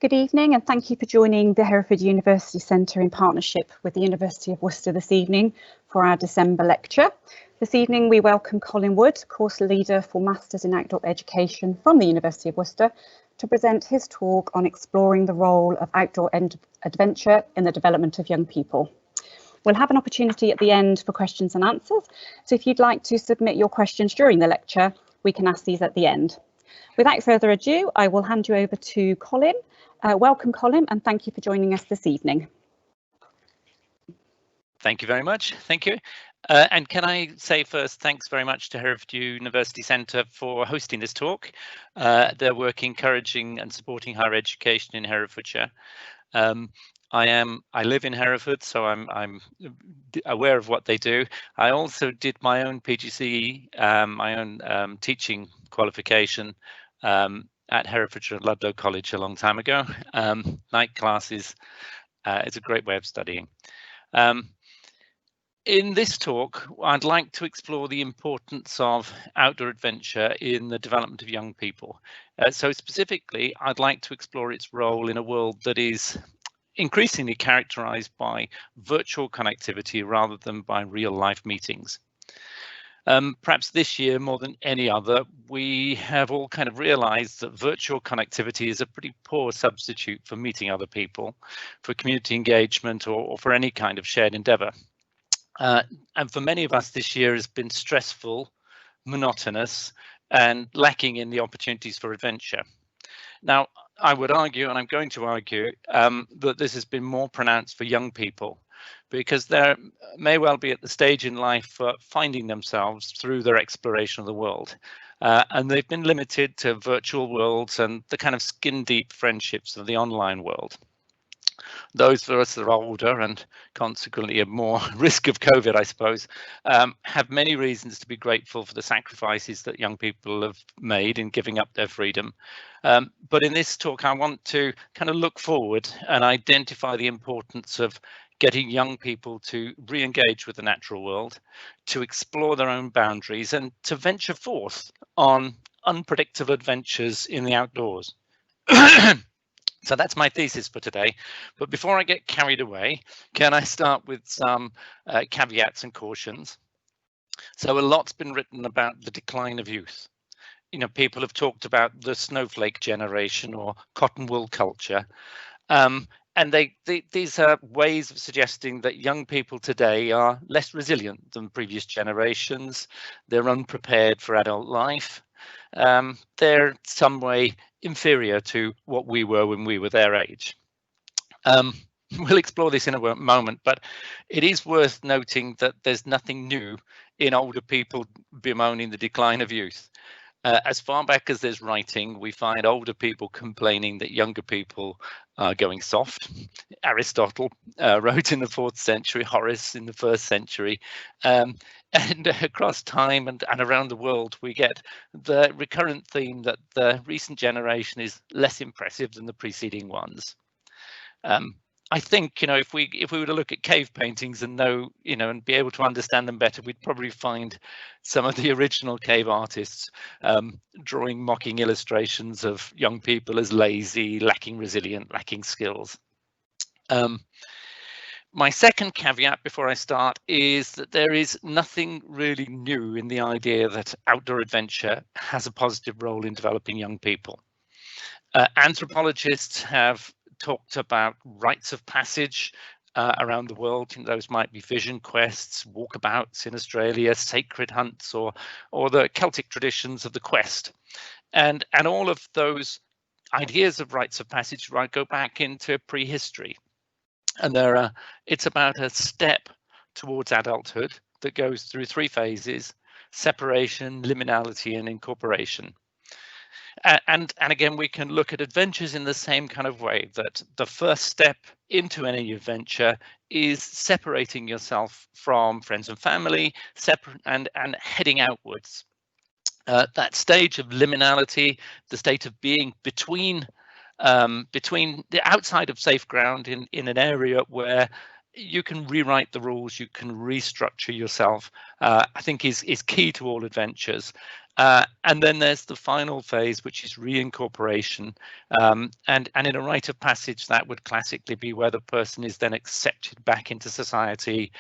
Good evening and thank you for joining the Hereford University Centre in partnership with the University of Worcester this evening for our December lecture. This evening we welcome Colin Wood, course leader for Masters in Outdoor Education from the University of Worcester, to present his talk on exploring the role of outdoor adventure in the development of young people. We'll have an opportunity at the end for questions and answers, so if you'd like to submit your questions during the lecture, we can ask these at the end. Without further ado, I will hand you over to Colin. Welcome, Colin, and thank you for joining us this evening. Thank you very much. Thank you. And can I say first, thanks very much to Hereford University Centre for hosting this talk. Their work encouraging and supporting higher education in Herefordshire. I live in Hereford, so I'm aware of what they do. I also did my own PGCE, my own teaching qualification at Herefordshire and Ludlow College a long time ago. Night classes is a great way of studying. In this talk, I'd like to explore the importance of outdoor adventure in the development of young people. So specifically, I'd like to explore its role in a world that is increasingly characterized by virtual connectivity rather than by real life meetings. Perhaps this year, more than any other, we have all kind of realized that virtual connectivity is a pretty poor substitute for meeting other people, for community engagement or for any kind of shared endeavor. And for many of us, this year has been stressful, monotonous, and lacking in the opportunities for adventure. Now, I would argue, and I'm going to argue, that this has been more pronounced for young people, because they may well be at the stage in life for finding themselves through their exploration of the world. And they've been limited to virtual worlds and the kind of skin-deep friendships of the online world. Those of us that are older and consequently at more risk of COVID, I suppose, have many reasons to be grateful for the sacrifices that young people have made in giving up their freedom. But in this talk, I want to kind of look forward and identify the importance of getting young people to re-engage with the natural world, to explore their own boundaries, and to venture forth on unpredictable adventures in the outdoors. So that's my thesis for today. But before I get carried away, can I start with some caveats and cautions? So a lot's been written about the decline of youth. You know, people have talked about the snowflake generation or cotton wool culture. And these are ways of suggesting that young people today are less resilient than previous generations. They're unprepared for adult life. They're some way inferior to what we were when we were their age. We'll explore this in a moment, but it is worth noting that there's nothing new in older people bemoaning the decline of youth. As far back as there's writing, we find older people complaining that younger people are going soft. Aristotle wrote in the 4th century, Horace in the 1st century, and across time and around the world, we get the recurrent theme that the recent generation is less impressive than the preceding ones. I think, you know, if we were to look at cave paintings and know, you know, and be able to understand them better, we'd probably find some of the original cave artists drawing mocking illustrations of young people as lazy, lacking resilient, lacking skills. My second caveat before I start is that there is nothing really new in the idea that outdoor adventure has a positive role in developing young people. Anthropologists have talked about rites of passage around the world. Those might be vision quests, walkabouts in Australia, sacred hunts, or the Celtic traditions of the quest. And all of those ideas of rites of passage go back into prehistory. And it's about a step towards adulthood that goes through 3 phases: separation, liminality, and incorporation. And again, we can look at adventures in the same kind of way, that the first step into any adventure is separating yourself from friends and family, and heading outwards. That stage of liminality, the state of being between the outside of safe ground in an area where you can rewrite the rules, you can restructure yourself, I think is key to all adventures. And then there's the final phase, which is reincorporation. And in a rite of passage, that would classically be where the person is then accepted back into society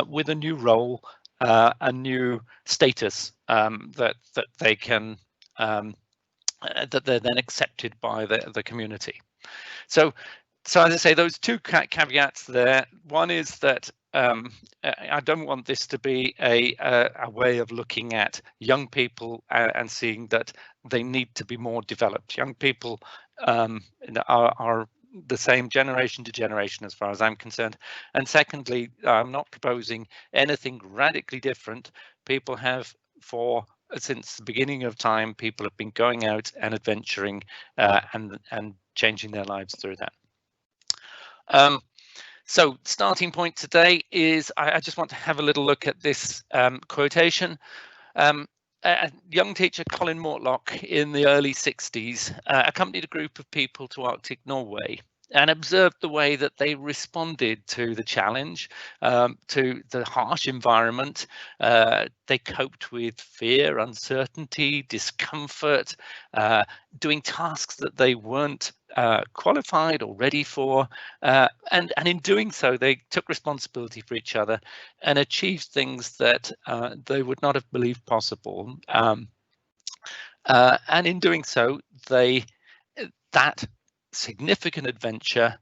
with a new role, a new status that they can that they're then accepted by the community. So as I say, those two caveats there. One is that I don't want this to be a way of looking at young people and seeing that they need to be more developed. Young people are the same generation to generation as far as I'm concerned. And secondly, I'm not proposing anything radically different. People have since the beginning of time, people have been going out and adventuring and changing their lives through that. So starting point today is I just want to have a little look at this quotation. A young teacher, Colin Wood, in the early 60s, accompanied a group of people to Arctic Norway and observed the way that they responded to the challenge, to the harsh environment. They coped with fear, uncertainty, discomfort, doing tasks that they weren't qualified or ready for, and in doing so they took responsibility for each other and achieved things that they would not have believed possible, and in doing so that significant adventure,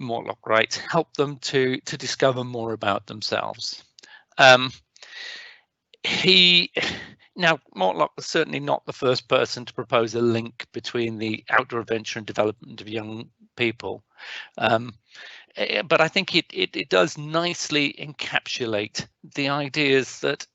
Mortlock writes, helped them to discover more about themselves. Now, Mortlock was certainly not the first person to propose a link between the outdoor adventure and development of young people, but I think it does nicely encapsulate the ideas that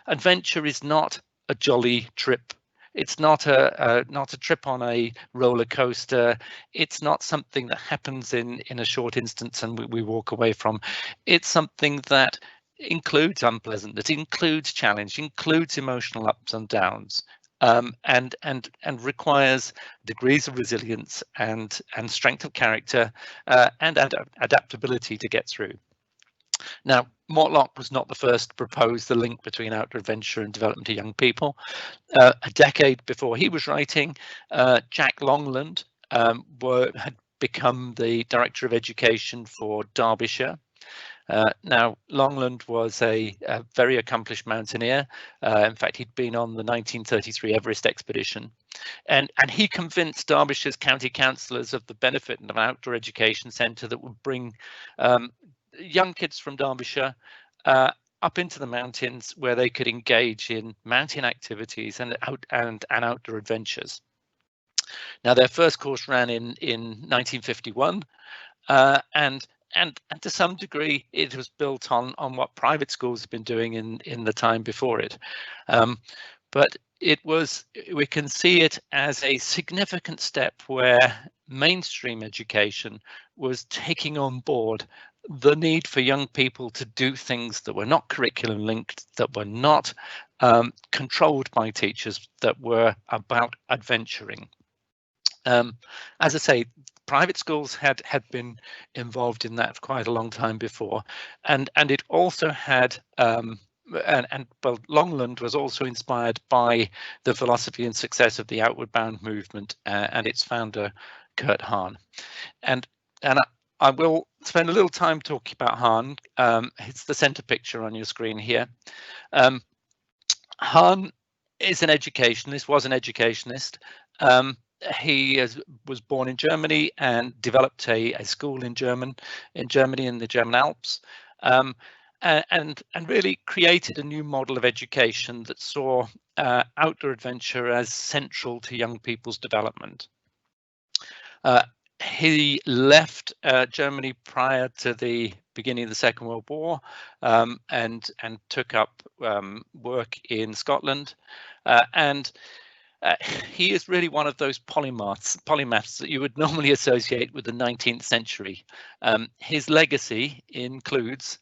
adventure is not a jolly trip. It's not a trip on a roller coaster. It's not something that happens in a short instance and we walk away from. It's something that includes unpleasantness, includes challenge, includes emotional ups and downs, and requires degrees of resilience and strength of character and adaptability to get through. Now, Mortlock was not the first to propose the link between outdoor adventure and development of young people. A decade before he was writing, Jack Longland had become the Director of Education for Derbyshire. Now, Longland was a very accomplished mountaineer. In fact, he'd been on the 1933 Everest expedition. And he convinced Derbyshire's county councillors of the benefit of an outdoor education centre that would bring young kids from Derbyshire up into the mountains where they could engage in mountain activities and outdoor adventures. Now, their first course ran in 1951, and to some degree it was built on what private schools have been doing in the time before it, but we can see it as a significant step where mainstream education was taking on board the need for young people to do things that were not curriculum linked, that were not controlled by teachers, that were about adventuring. As I say, private schools had been involved in that for quite a long time before, and it also had well, Longland was also inspired by the philosophy and success of the Outward Bound movement and its founder Kurt Hahn, and I will spend a little time talking about Hahn. It's the center picture on your screen here. Hahn is an educationist, was an educationist. He was born in Germany and developed a school in Germany in the German Alps, and really created a new model of education that saw outdoor adventure as central to young people's development. He left Germany prior to the beginning of the Second World War and took up work in Scotland, and he is really one of those polymaths that you would normally associate with the 19th century. His legacy includes,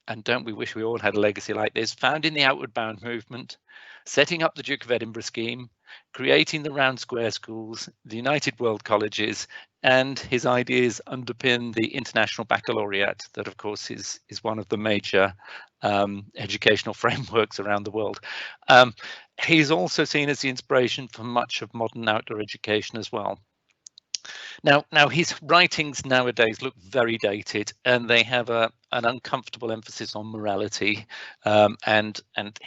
and don't we wish we all had a legacy like this, founding the Outward Bound movement, setting up the Duke of Edinburgh scheme, creating the Round Square schools, the United World Colleges, and his ideas underpin the International Baccalaureate that, of course, is one of the major educational frameworks around the world. He's also seen as the inspiration for much of modern outdoor education as well. Now his writings nowadays look very dated, and they have an uncomfortable emphasis on morality, and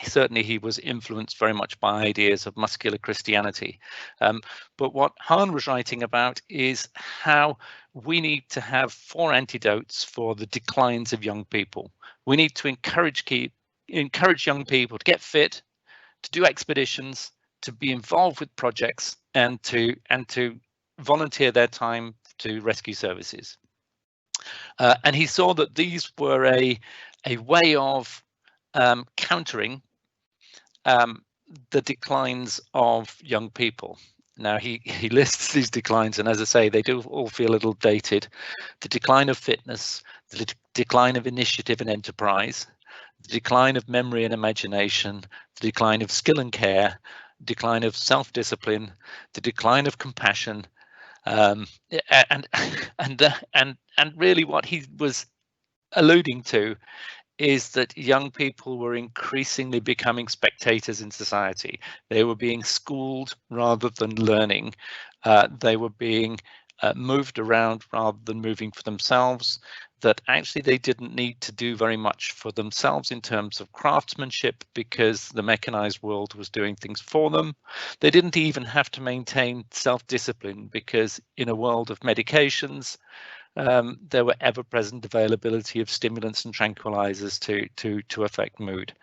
certainly he was influenced very much by ideas of muscular Christianity. But what Hahn was writing about is how we need to have 4 antidotes for the declines of young people. We need to encourage young people to get fit, to do expeditions, to be involved with projects, and to volunteer their time to rescue services. And he saw that these were a way of countering the declines of young people. Now he lists these declines, and as I say, they do all feel a little dated. The decline of fitness, the decline of initiative and enterprise, the decline of memory and imagination, the decline of skill and care, decline of self-discipline, the decline of compassion, and really what he was alluding to is that young people were increasingly becoming spectators in society. They were being schooled rather than learning. They were being moved around rather than moving for themselves, that actually they didn't need to do very much for themselves in terms of craftsmanship because the mechanized world was doing things for them. They didn't even have to maintain self-discipline because in a world of medications, there were ever-present availability of stimulants and tranquilizers to affect mood.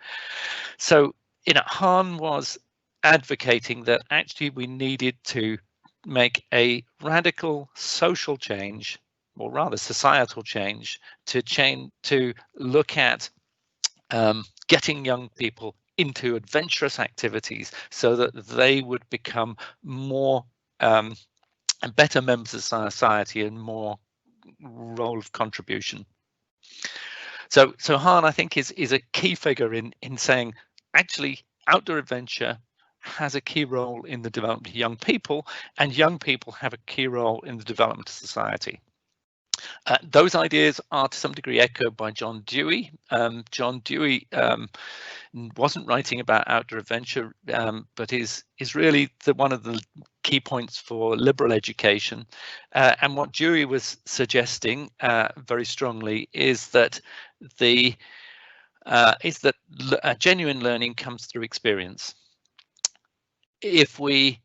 So, Hahn was advocating that actually we needed to make a radical social change, or rather societal change, to look at getting young people into adventurous activities so that they would become more and better members of society and more role of contribution. So Hahn, I think, is a key figure in saying actually outdoor adventure has a key role in the development of young people, and young people have a key role in the development of society. Those ideas are to some degree echoed by John Dewey. John Dewey wasn't writing about outdoor adventure, but is really one of the key points for liberal education. And what Dewey was suggesting very strongly is that genuine learning comes through experience. If we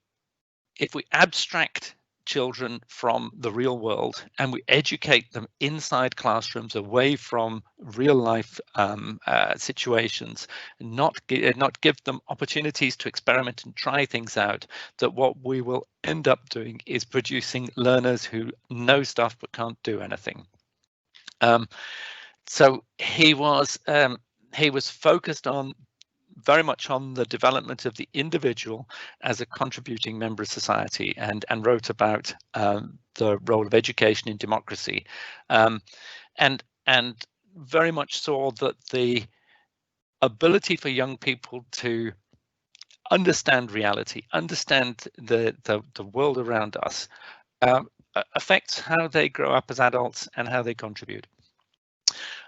abstract children from the real world and we educate them inside classrooms, away from real life situations, not give them opportunities to experiment and try things out, that what we will end up doing is producing learners who know stuff but can't do anything. So he was focused on very much on the development of the individual as a contributing member of society, and wrote about the role of education in democracy, and very much saw that the ability for young people to understand reality, understand the world around us, affects how they grow up as adults and how they contribute.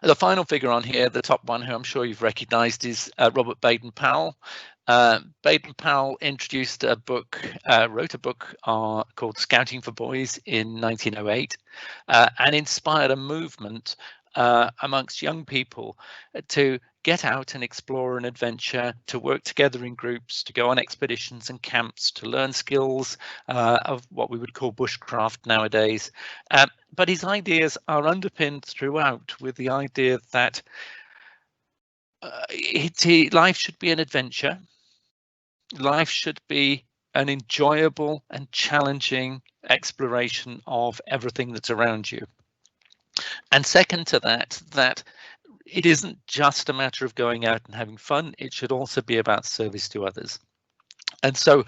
The final figure on here, the top one, who I'm sure you've recognised, is Robert Baden-Powell. Baden-Powell introduced a book, wrote a book called Scouting for Boys in 1908, and inspired a movement amongst young people to get out and explore an adventure, to work together in groups, to go on expeditions and camps, to learn skills of what we would call bushcraft nowadays. But his ideas are underpinned throughout with the idea that life should be an adventure. Life should be an enjoyable and challenging exploration of everything that's around you. And second to that, that it isn't just a matter of going out and having fun, it should also be about service to others. And so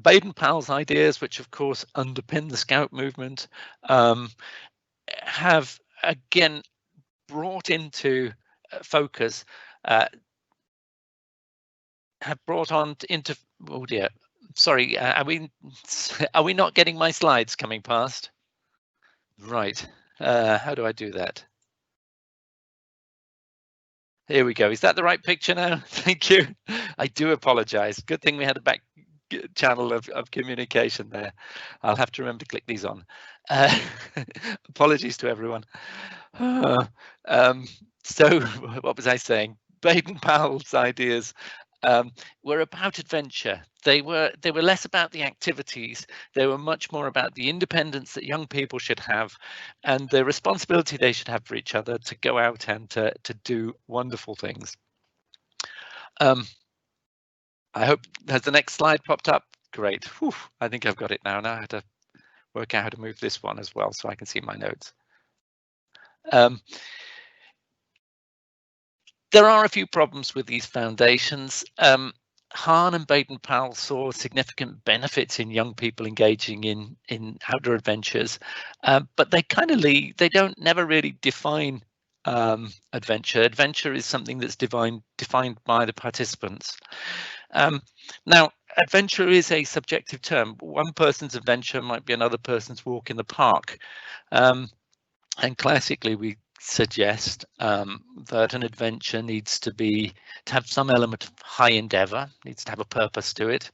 Baden-Powell's ideas, which of course underpin the Scout movement, have again brought into focus, have brought on into, oh dear, sorry, are we not getting my slides coming past? Right, how do I do that? Here we go. Is that the right picture now? Thank you. I do apologize. Good thing we had a back channel of communication there. I'll have to remember to click these on. Apologies to everyone. So what was I saying? Baden-Powell's ideas were about adventure. They were less about the activities. They were much more about the independence that young people should have and the responsibility they should have for each other to go out and to do wonderful things. I hope, has the next slide popped up? Great. Whew, I think I've got it now. Now I have to work out how to move this one as well so I can see my notes. There are a few problems with these foundations. Hahn and Baden-Powell saw significant benefits in young people engaging in outdoor adventures, but they kind of they never really define adventure. Adventure is something that's defined by the participants. Now, adventure is a subjective term. One person's adventure might be another person's walk in the park. And classically, we suggest that an adventure needs to have some element of high endeavor, needs to have a purpose to it,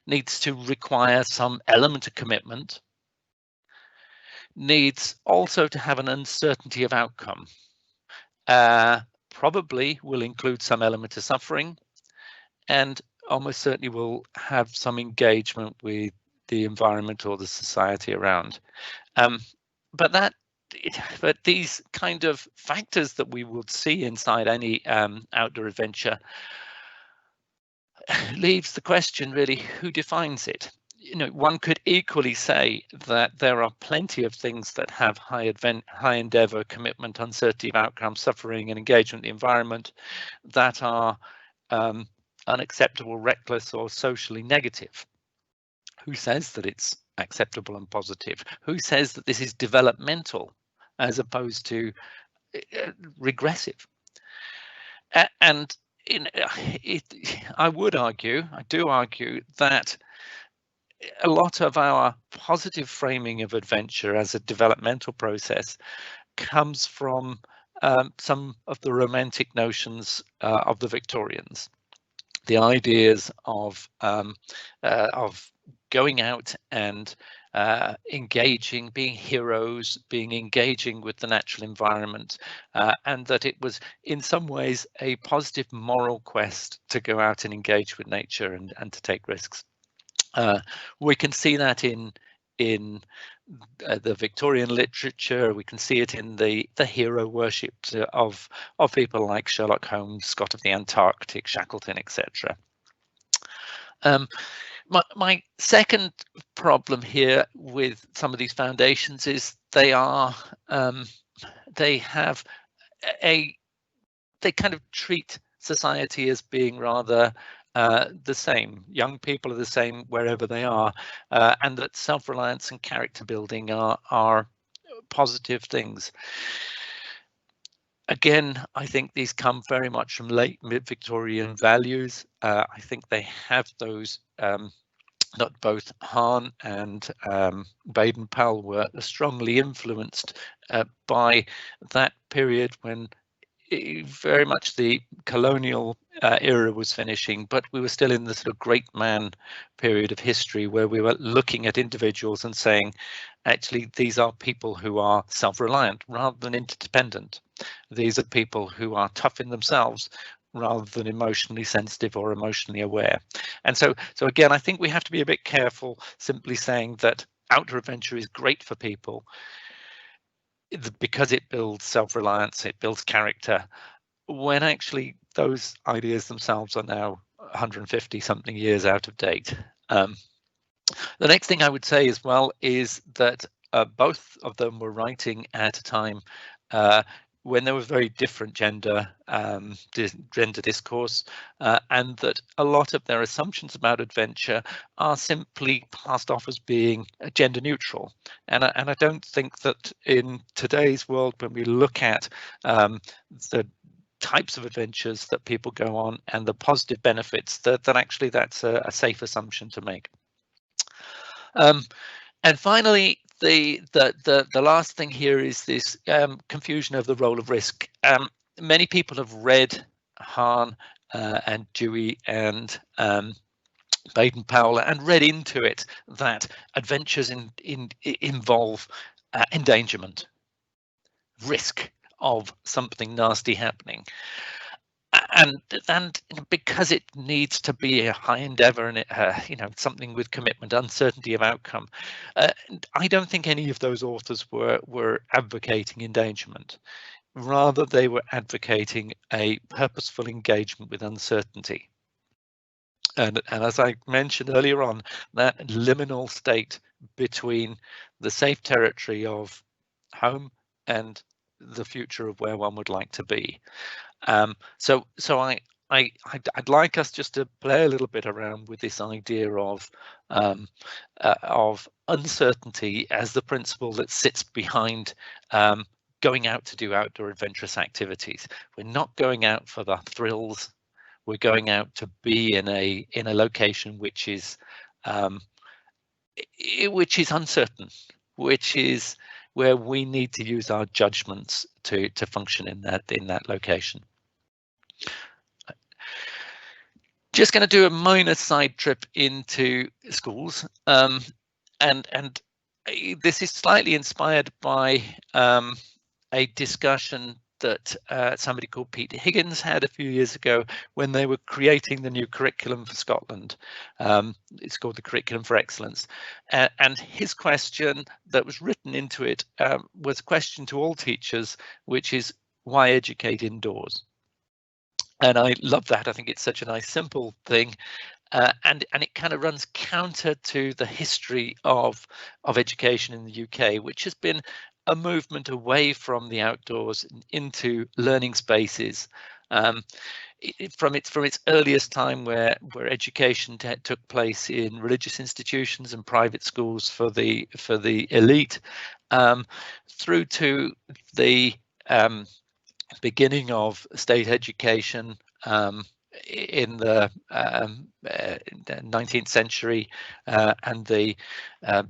needs to require some element of commitment, needs also to have an uncertainty of outcome, probably will include some element of suffering, and almost certainly will have some engagement with the environment or the society around. But these kind of factors that we would see inside any outdoor adventure leaves the question, really, who defines it? You know, one could equally say that there are plenty of things that have high endeavor, commitment, uncertainty of outcome, suffering, and engagement with the environment that are unacceptable, reckless, or socially negative. Who says that it's acceptable and positive? Who says that this is developmental as opposed to regressive? And I do argue that a lot of our positive framing of adventure as a developmental process comes from some of the romantic notions of the Victorians. The ideas of going out and engaging, being heroes, engaging with the natural environment, and that it was in some ways a positive moral quest to go out and engage with nature and to take risks. We can see that in the Victorian literature. We can see it in the hero worship of people like Sherlock Holmes, Scott of the Antarctic, Shackleton, etc. My second problem here with some of these foundations is they kind of treat society as being rather the same. Young people are the same wherever they are, and that self-reliance and character building are positive things. Again, I think these come very much from late mid-Victorian values. I think they have those. Not both Hahn and Baden-Powell were strongly influenced by that period when very much the colonial era was finishing, but we were still in the sort of great man period of history where we were looking at individuals and saying, actually, these are people who are self-reliant rather than interdependent. These are people who are tough in themselves rather than emotionally sensitive or emotionally aware. And so again, I think we have to be a bit careful simply saying that outdoor adventure is great for people because it builds self-reliance, it builds character, when actually those ideas themselves are now 150 something years out of date. The next thing I would say as well is that both of them were writing at a time when there was very different gender discourse, and that a lot of their assumptions about adventure are simply passed off as being gender neutral. And I don't think that in today's world, when we look at the types of adventures that people go on and the positive benefits, that actually that's a safe assumption to make. And finally, the last thing here is this confusion of the role of risk. many people have read Hahn and Dewey and Baden-Powell and read into it that adventures involve endangerment, risk of something nasty happening. And because it needs to be a high endeavor and it, something with commitment, uncertainty of outcome, I don't think any of those authors were advocating endangerment. Rather, they were advocating a purposeful engagement with uncertainty. And as I mentioned earlier on, that liminal state between the safe territory of home and the future of where one would like to be. So I'd like us just to play a little bit around with this idea of uncertainty as the principle that sits behind going out to do outdoor adventurous activities. We're not going out for the thrills. We're going out to be in a location which is uncertain, which is where we need to use our judgments to function in that location. Just going to do a minor side trip into schools, and this is slightly inspired by a discussion that somebody called Pete Higgins had a few years ago when they were creating the new curriculum for Scotland. It's called the Curriculum for Excellence, and his question that was written into it was a question to all teachers, which is, why educate indoors? And I love that. I think it's such a nice, simple thing. And it kind of runs counter to the history of education in the UK, which has been a movement away from the outdoors into learning spaces. From its earliest time, where education took place in religious institutions and private schools for the elite, through to the beginning of state education in the 19th century and the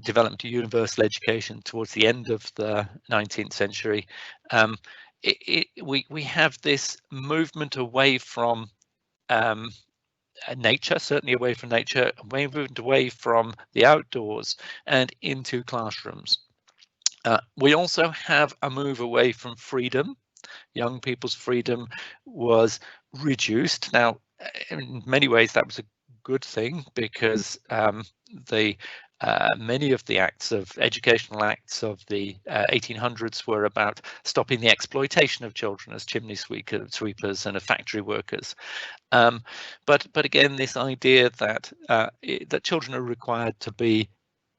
development of universal education towards the end of the 19th century. We have this movement away from nature, certainly away from nature, movement away from the outdoors and into classrooms. We also have a move away from freedom. Young people's freedom was reduced. Now, in many ways, that was a good thing, because many of the educational acts of the 1800s were about stopping the exploitation of children as chimney sweepers and factory workers. But again, this idea that that children are required to be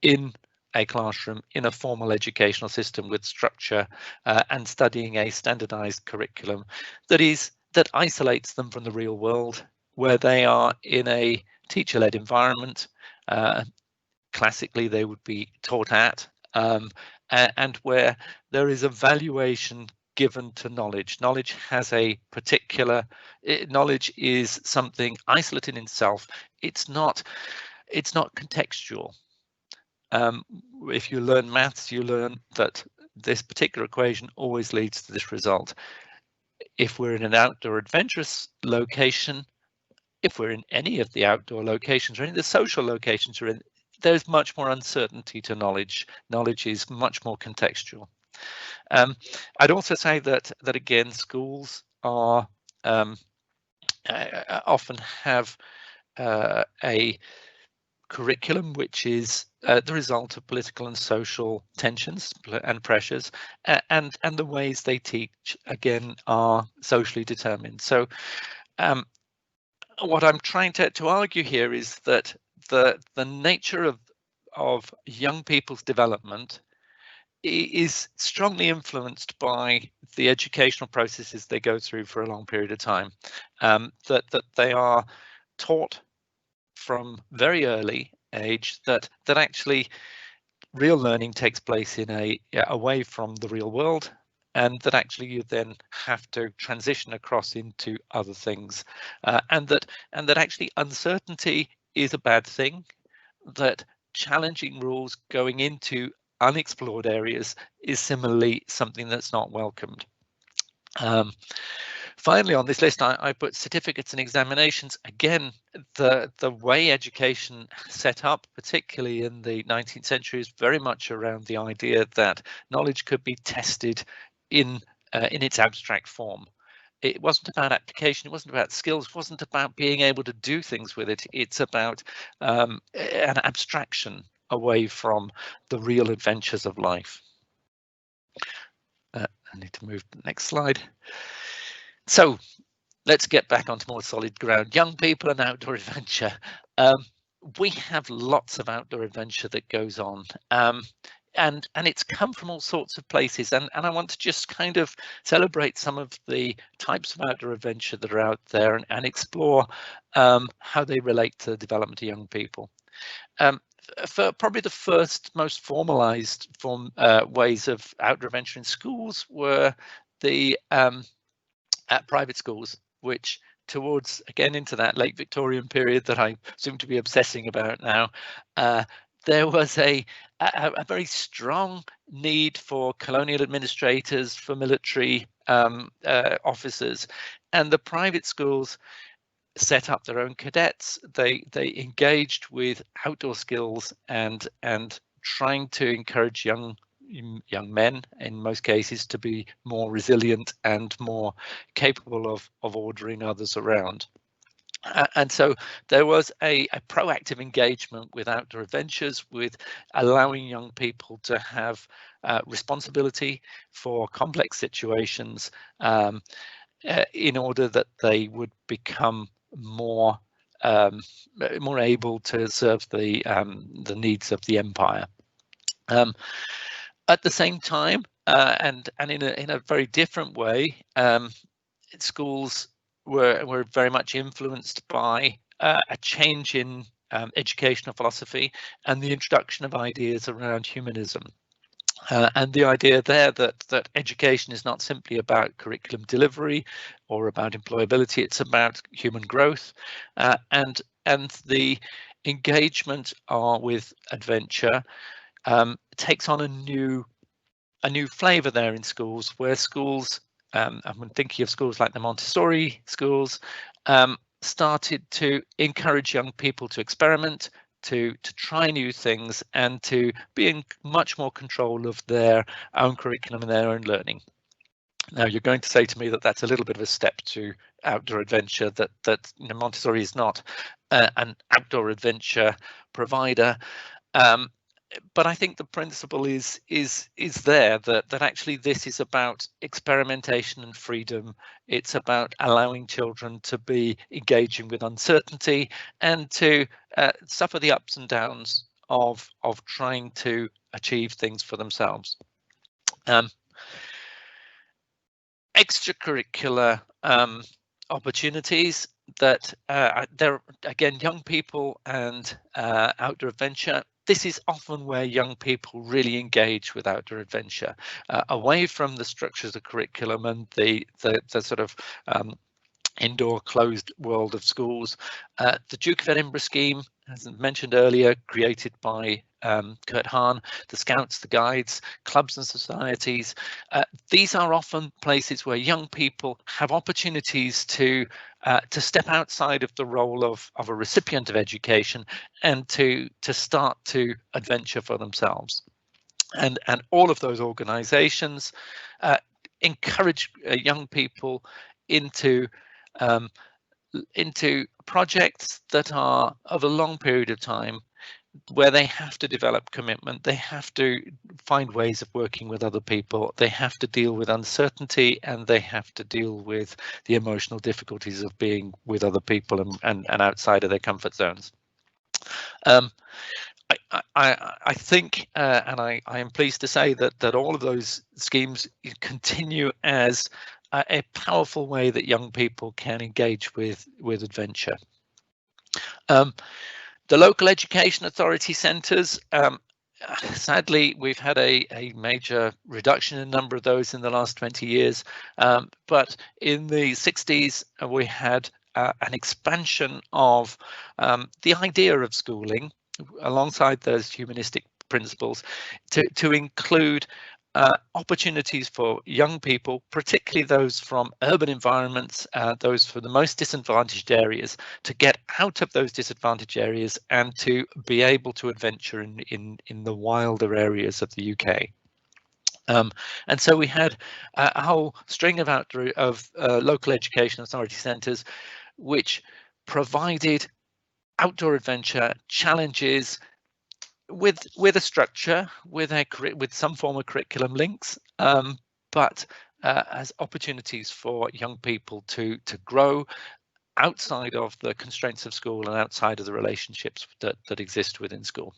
in a classroom in a formal educational system with structure and studying a standardized curriculum that isolates them from the real world, where they are in a teacher-led environment. Classically, they would be taught at, and where there is a valuation given to knowledge. Knowledge has a particular, knowledge is something isolated in itself. It's not contextual. If you learn maths, you learn that this particular equation always leads to this result. If we're in an outdoor adventurous location, if we're in any of the outdoor locations or any of the social locations we're in, there's much more uncertainty to knowledge. Knowledge is much more contextual. I'd also say that again, schools are often have a curriculum which is the result of political and social tensions and pressures, and the ways they teach again are socially determined. So what I'm trying to argue here is that the nature of young people's development is strongly influenced by the educational processes they go through for a long period of time, that they are taught from very early age that actually real learning takes place in away from the real world, and that actually you then have to transition across into other things, and that actually uncertainty is a bad thing, that challenging rules going into unexplored areas is similarly something that's not welcomed. Finally, on this list, I put certificates and examinations. Again, the way education set up, particularly in the 19th century, is very much around the idea that knowledge could be tested in its abstract form. It wasn't about application, it wasn't about skills, it wasn't about being able to do things with it. It's about an abstraction away from the real adventures of life. I need to move to the next slide. So let's get back onto more solid ground. Young people and outdoor adventure. We have lots of outdoor adventure that goes on. And it's come from all sorts of places, and I want to just kind of celebrate some of the types of outdoor adventure that are out there and explore how they relate to the development of young people. For probably the first most formalized ways of outdoor adventure in schools were the private schools, which towards, again, into that late Victorian period that I seem to be obsessing about now, there was a very strong need for colonial administrators, for military officers, and the private schools set up their own cadets. They engaged with outdoor skills and trying to encourage young men, in most cases, to be more resilient and more capable of ordering others around. And so there was a proactive engagement with outdoor adventures, with allowing young people to have responsibility for complex situations in order that they would become more able to serve the needs of the empire. At the same time, and in a very different way, schools were very much influenced by a change in educational philosophy and the introduction of ideas around humanism. And the idea there that education is not simply about curriculum delivery or about employability, it's about human growth, and the engagement with adventure takes on a new flavour there in schools, where schools, I'm thinking of schools like the Montessori schools, started to encourage young people to experiment, to try new things, and to be in much more control of their own curriculum and their own learning. Now, you're going to say to me that that's a little bit of a step to outdoor adventure, that Montessori is not an outdoor adventure provider. But I think the principle is there, that actually this is about experimentation and freedom. It's about allowing children to be engaging with uncertainty and to suffer the ups and downs of trying to achieve things for themselves. Extracurricular opportunities that there, again, young people and outdoor adventure. This is often where young people really engage with outdoor adventure, away from the structures of curriculum and the sort of indoor closed world of schools. The Duke of Edinburgh scheme, as mentioned earlier, created by Kurt Hahn, the Scouts, the Guides, clubs and societies. These are often places where young people have opportunities to step outside of the role of a recipient of education and to start to adventure for themselves. And all of those organizations encourage young people into projects that are of a long period of time, where they have to develop commitment, they have to find ways of working with other people, they have to deal with uncertainty, and they have to deal with the emotional difficulties of being with other people and outside of their comfort zones. I think, and I am pleased to say that all of those schemes continue as a powerful way that young people can engage with adventure. The local education authority centres, sadly, we've had a major reduction in the number of those in the last 20 years, but in the 60s we had an expansion of the idea of schooling alongside those humanistic principles to include opportunities for young people, particularly those from urban environments, those for the most disadvantaged areas, to get out of those disadvantaged areas and to be able to adventure in the wilder areas of the UK. And so we had a whole string of local education authority centres which provided outdoor adventure challenges with a structure, with some form of curriculum links, but as opportunities for young people to grow outside of the constraints of school and outside of the relationships that exist within school.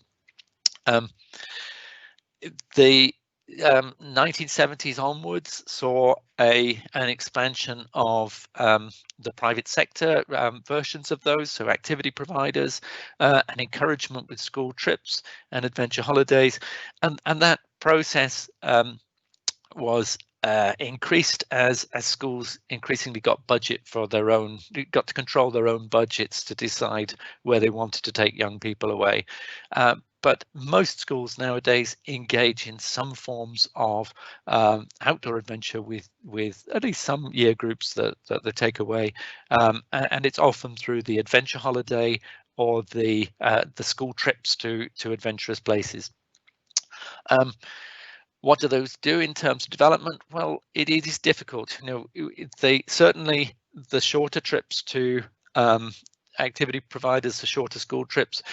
The 1970s onwards saw an expansion of the private sector versions of those, so activity providers, an encouragement with school trips and adventure holidays, and that process was increased as schools increasingly got budget for their own, got to control their own budgets to decide where they wanted to take young people away. But most schools nowadays engage in some forms of outdoor adventure with at least some year groups that they take away, and it's often through the adventure holiday or the school trips to adventurous places. What do those do in terms of development? Well, it is difficult. They certainly, the shorter trips to activity providers, the shorter school trips,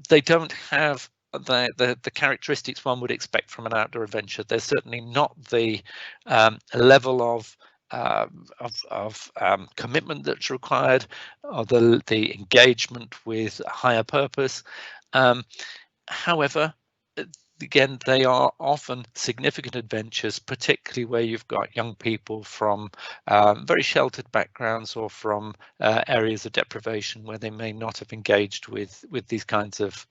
they don't have the characteristics one would expect from an outdoor adventure. There's certainly not the level of commitment that's required, or the engagement with a higher purpose. However, again, they are often significant adventures, particularly where you've got young people from very sheltered backgrounds or from areas of deprivation where they may not have engaged with these kinds of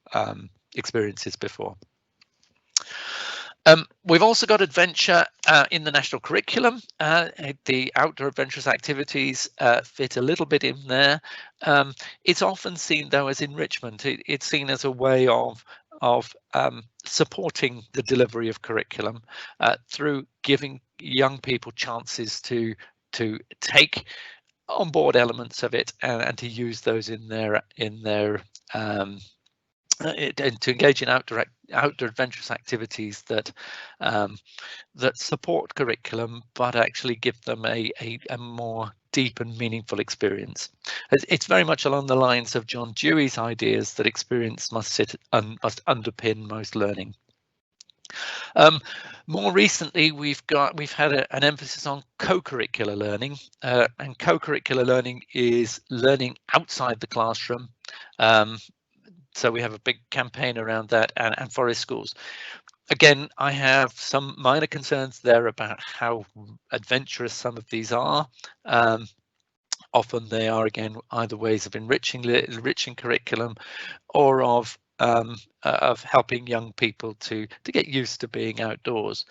experiences before. We've also got adventure in the national curriculum. The outdoor adventurous activities fit a little bit in there. It's often seen, though, as enrichment. It's seen as a way of supporting the delivery of curriculum through giving young people chances to take on board elements of it and to use those in their and to engage in outdoor adventurous activities that support curriculum, but actually give them a more deep and meaningful experience. It's very much along the lines of John Dewey's ideas that experience must underpin most learning. More recently, we've had an emphasis on co-curricular learning, and co-curricular learning is learning outside the classroom. So we have a big campaign around that, and forest schools. Again, I have some minor concerns there about how adventurous some of these are. Often they are, again, either ways of enriching curriculum or of helping young people to get used to being outdoors.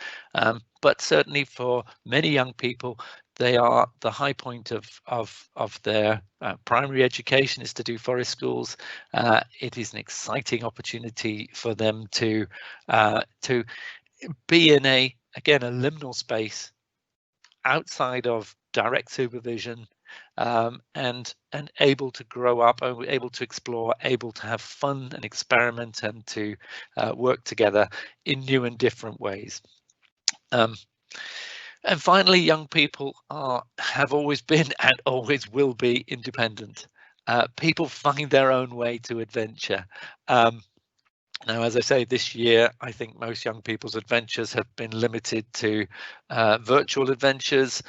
But certainly for many young people, they are the high point of their primary education is to do forest schools. It is an exciting opportunity for them to be in a liminal space outside of direct supervision, and able to grow up, able to explore, able to have fun and experiment, and to work together in new and different ways. And finally, young people have always been and always will be independent. People find their own way to adventure. Now, as I say, this year, I think most young people's adventures have been limited to virtual adventures,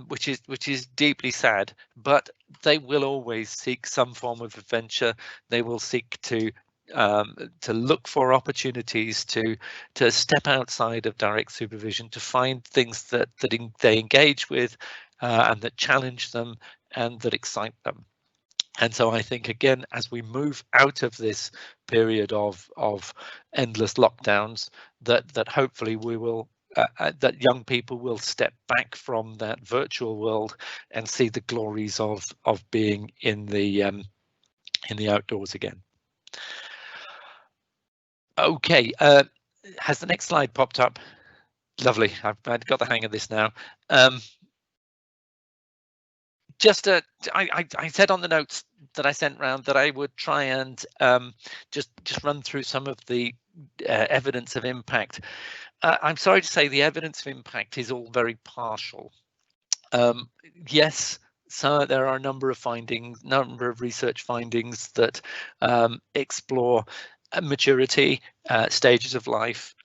which is deeply sad. But they will always seek some form of adventure. They will seek to look for opportunities to step outside of direct supervision, to find things that they engage with and that challenge them and that excite them. And so I think, again, as we move out of this period of endless lockdowns, that hopefully we will that young people will step back from that virtual world and see the glories of being in the outdoors again. Okay, has the next slide popped up? Lovely. I've got the hang of this now. I said on the notes that I sent round that I would try and just run through some of the evidence of impact. I'm sorry to say the evidence of impact is all very partial. Yes, so there are a number of research findings that explore maturity, stages of life,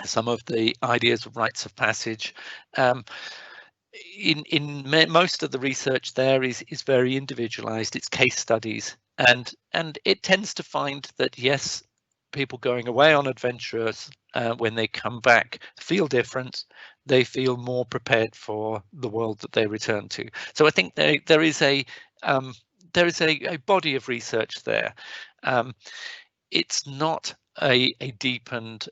some of the ideas of rites of passage. Most of the research there is very individualized. It's case studies, and it tends to find that yes, people going away on adventures when they come back feel different. They feel more prepared for the world that they return to. So I think there is a body of research there. It's not a deepened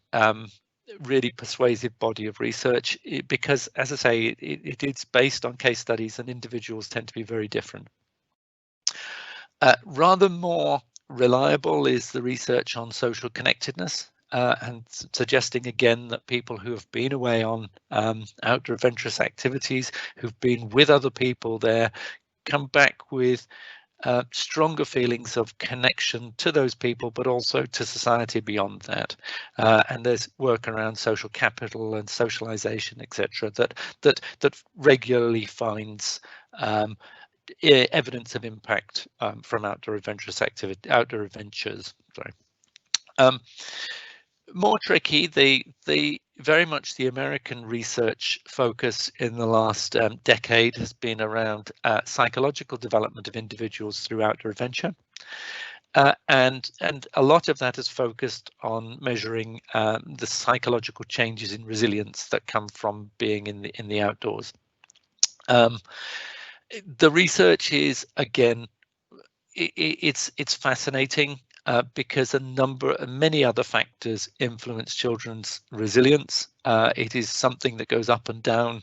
really persuasive body of research because, as I say, it is based on case studies and individuals tend to be very different. Rather more reliable is the research on social connectedness and suggesting again that people who have been away on outdoor adventurous activities, who've been with other people there, come back with stronger feelings of connection to those people, but also to society beyond that. And there's work around social capital and socialization, etc., that regularly finds evidence of impact from outdoor adventures. Sorry. More tricky, the very much the American research focus in the last decade has been around psychological development of individuals through outdoor adventure. And a lot of that is focused on measuring the psychological changes in resilience that come from being in the outdoors. The research is, again, it's fascinating. Because many other factors influence children's resilience. It is something that goes up and down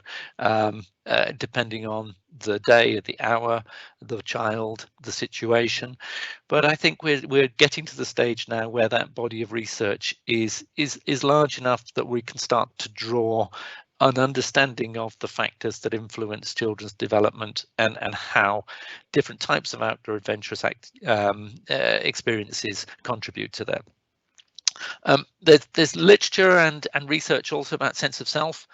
depending on the day, the hour, the child, the situation. But I think we're getting to the stage now where that body of research is large enough that we can start to draw an understanding of the factors that influence children's development and how different types of outdoor adventurous experiences contribute to that. There's literature and research also about sense of self.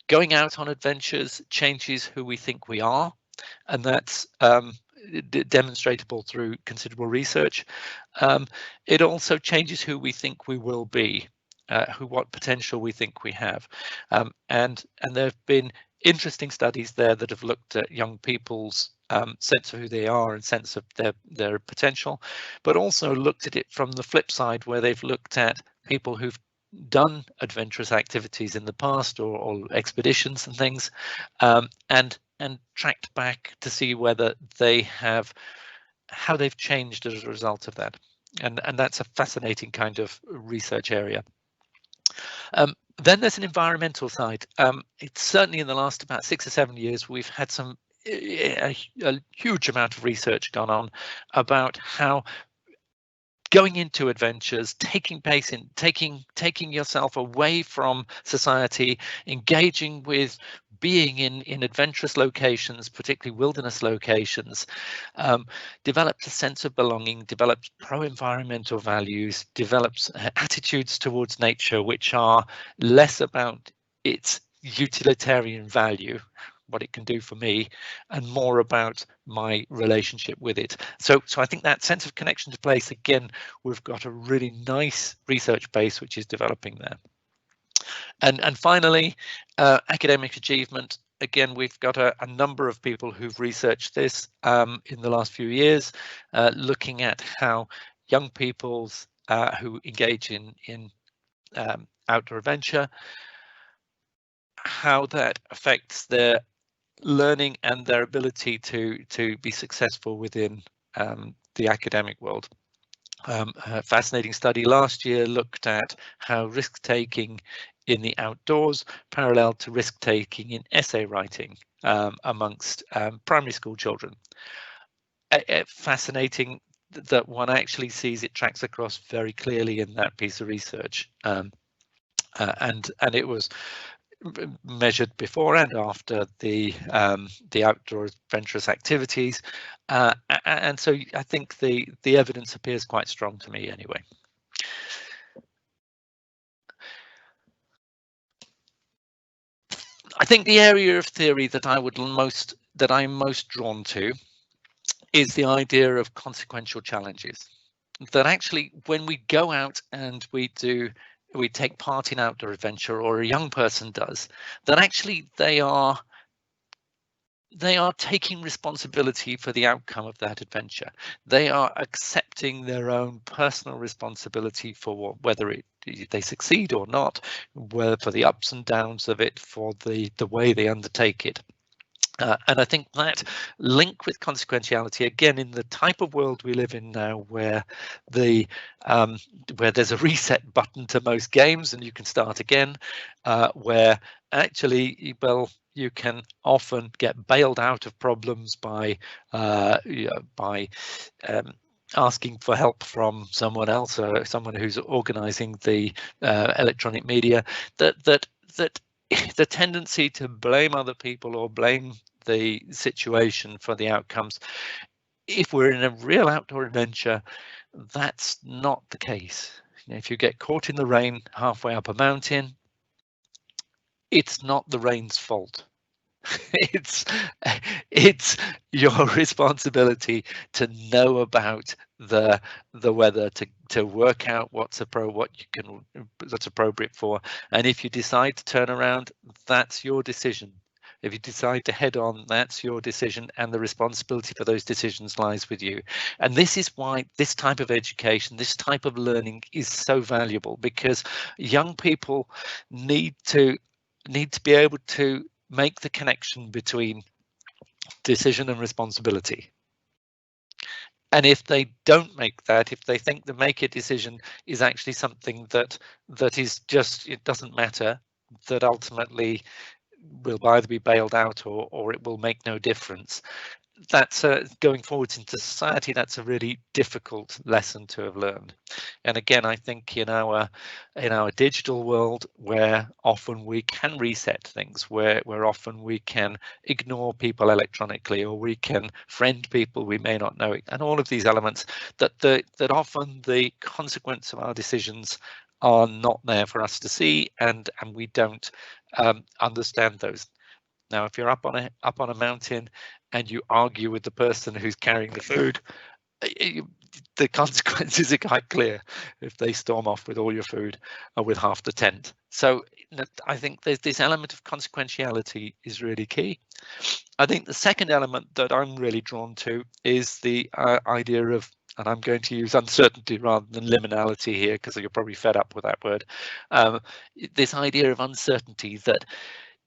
Going out on adventures changes who we think we are, and that's demonstrable through considerable research. It also changes who we think we will be. What potential we think we have, and there have been interesting studies there that have looked at young people's sense of who they are and sense of their potential, but also looked at it from the flip side, where they've looked at people who've done adventurous activities in the past or expeditions and things, and tracked back to see whether how they've changed as a result of that, and that's a fascinating kind of research area. Then there's an environmental side. It's certainly in the last about 6 or 7 years, we've had a huge amount of research gone on about how going into adventures, taking yourself away from society, engaging with being in adventurous locations, particularly wilderness locations, develops a sense of belonging, develops pro-environmental values, develops attitudes towards nature which are less about its utilitarian value, what it can do for me, and more about my relationship with it. So I think that sense of connection to place, again, we've got a really nice research base which is developing there. And finally, academic achievement. Again, we've got a number of people who've researched this in the last few years, looking at how young people's who engage in outdoor adventure, how that affects their learning and their ability to be successful within the academic world. A fascinating study last year looked at how risk-taking in the outdoors paralleled to risk-taking in essay writing amongst primary school children. Fascinating that one actually sees it tracks across very clearly in that piece of research. and it was measured before and after the outdoor adventurous activities, and so I think the evidence appears quite strong to me anyway. I think the area of theory that I'm most drawn to is the idea of consequential challenges. That actually, when we go out and we take part in outdoor adventure, or a young person does, that actually they are taking responsibility for the outcome of that adventure. They are accepting their own personal responsibility for whether they succeed or not, whether for the ups and downs of it, for the way they undertake it. And I think that link with consequentiality, again, in the type of world we live in now, where where there's a reset button to most games and you can start again, where actually, well, you can often get bailed out of problems by asking for help from someone else, or someone who's organising the electronic media. That the tendency to blame other people or blame the situation for the outcomes, if we're in a real outdoor adventure, that's not the case. You know, if you get caught in the rain halfway up a mountain, it's not the rain's fault. It's your responsibility to know about the weather, to work out what's appropriate for, and if you decide to turn around, that's your decision. If you decide to head on, that's your decision, and the responsibility for those decisions lies with you. And this is why this type of education, this type of learning is so valuable, because young people need to be able to make the connection between decision and responsibility. And if they don't make that, if they think that make a decision is actually something that is just, it doesn't matter, that ultimately will either be bailed out or it will make no difference, that's going forwards into society, that's a really difficult lesson to have learned. And again, I think in our digital world, where often we can reset things, where often we can ignore people electronically, or we can friend people we may not know, and all of these elements, that often the consequence of our decisions are not there for us to see, and we don't understand those. Now, if you're up on a mountain and you argue with the person who's carrying the food, the consequences are quite clear if they storm off with all your food or with half the tent. So I think there's this element of consequentiality is really key. I think the second element that I'm really drawn to is the idea of, and I'm going to use uncertainty rather than liminality here, because you're probably fed up with that word, this idea of uncertainty, that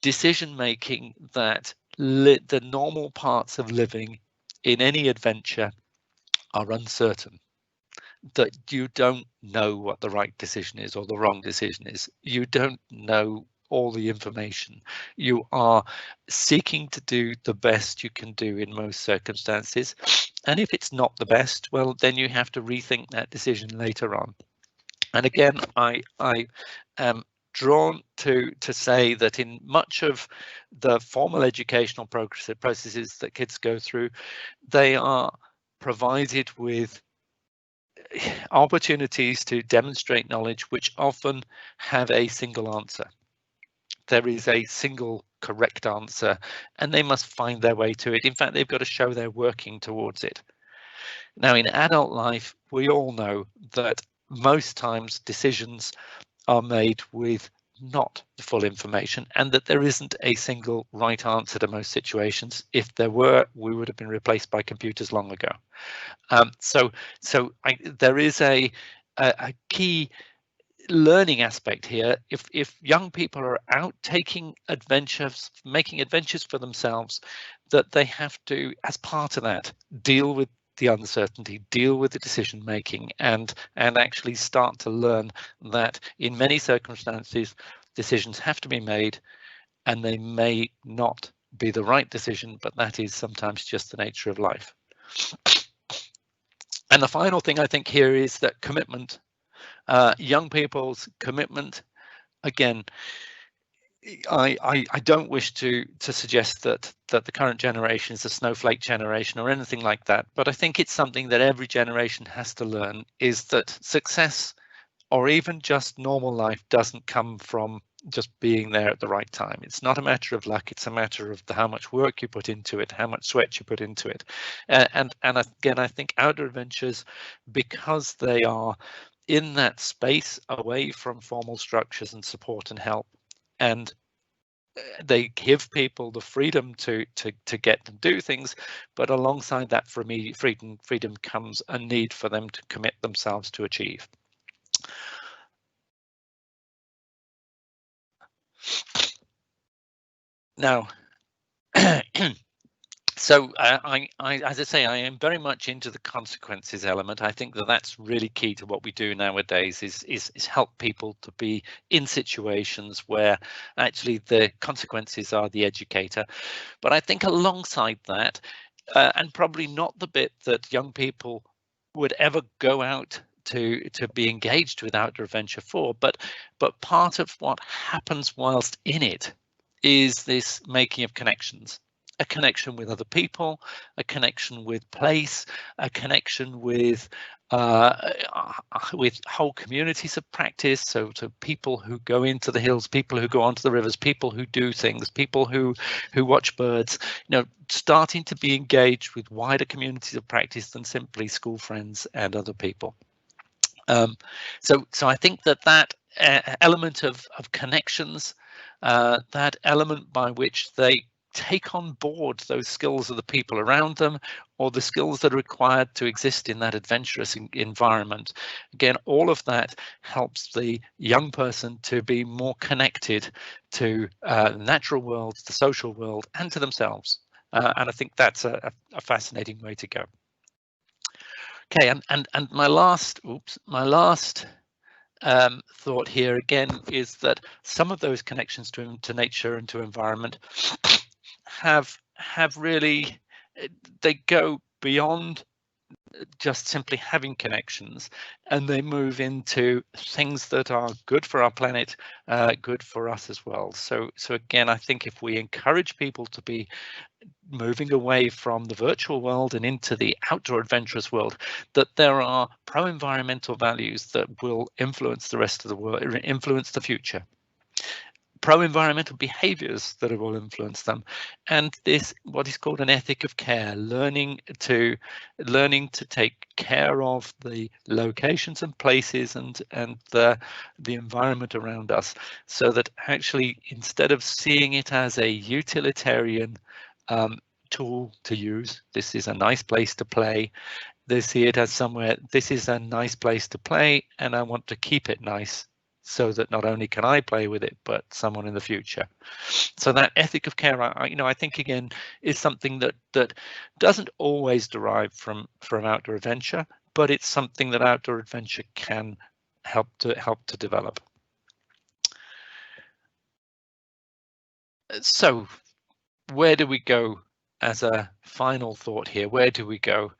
decision making, that the normal parts of living in any adventure are uncertain, that you don't know what the right decision is or the wrong decision is. You don't know all the information. You are seeking to do the best you can do in most circumstances. And if it's not the best, well, then you have to rethink that decision later on. And again, I am drawn to say that in much of the formal educational processes that kids go through, they are provided with opportunities to demonstrate knowledge which often have a single answer. There is a single correct answer, and they must find their way to it. In fact, they've got to show they're working towards it. Now, in adult life, we all know that most times decisions are made with not the full information, and that there isn't a single right answer to most situations. If there were, we would have been replaced by computers long ago. There is a key learning aspect here. If young people are out taking adventures, making adventures for themselves, that they have to, as part of that, deal with the uncertainty, deal with the decision making, and actually start to learn that in many circumstances decisions have to be made, and they may not be the right decision, but that is sometimes just the nature of life. And the final thing I think here is that commitment, young people's commitment again, I don't wish to suggest that the current generation is a snowflake generation or anything like that, but I think it's something that every generation has to learn, is that success or even just normal life doesn't come from just being there at the right time. It's not a matter of luck, it's a matter of how much work you put into it, how much sweat you put into it. And again, I think outdoor adventures, because they are in that space away from formal structures and support and help, and they give people the freedom to get and do things, but alongside that, for me, freedom comes a need for them to commit themselves to achieve. Now, so I, as I say, I am very much into the consequences element. I think that that's really key to what we do nowadays, is help people to be in situations where actually the consequences are the educator. But I think alongside that, and probably not the bit that young people would ever go out to be engaged with outdoor adventure for, but part of what happens whilst in it is this making of connections. A connection with other people, a connection with place, a connection with whole communities of practice. So to people who go into the hills, people who go onto the rivers, people who do things, people who watch birds, you know, starting to be engaged with wider communities of practice than simply school friends and other people. So I think that element of connections, that element by which they take on board those skills of the people around them, or the skills that are required to exist in that adventurous environment. Again, all of that helps the young person to be more connected to the natural world, the social world, and to themselves. And I think that's a fascinating way to go. Okay, and my last thought here again is that some of those connections to nature and to environment have really, they go beyond just simply having connections, and they move into things that are good for our planet, good for us as well. So again, I think if we encourage people to be moving away from the virtual world and into the outdoor adventurous world, that there are pro-environmental values that will influence the rest of the world, influence the future. Pro-environmental behaviors that will influence them, and this what is called an ethic of care, learning to take care of the locations and places and the environment around us, so that actually, instead of seeing it as a utilitarian tool to use, this is a nice place to play, they see it as somewhere, this is a nice place to play and I want to keep it nice, so that not only can I play with it, but someone in the future. So that ethic of care, I think again, is something that doesn't always derive from outdoor adventure, but it's something that outdoor adventure can help to develop. So where do we go as a final thought here? Where do we go?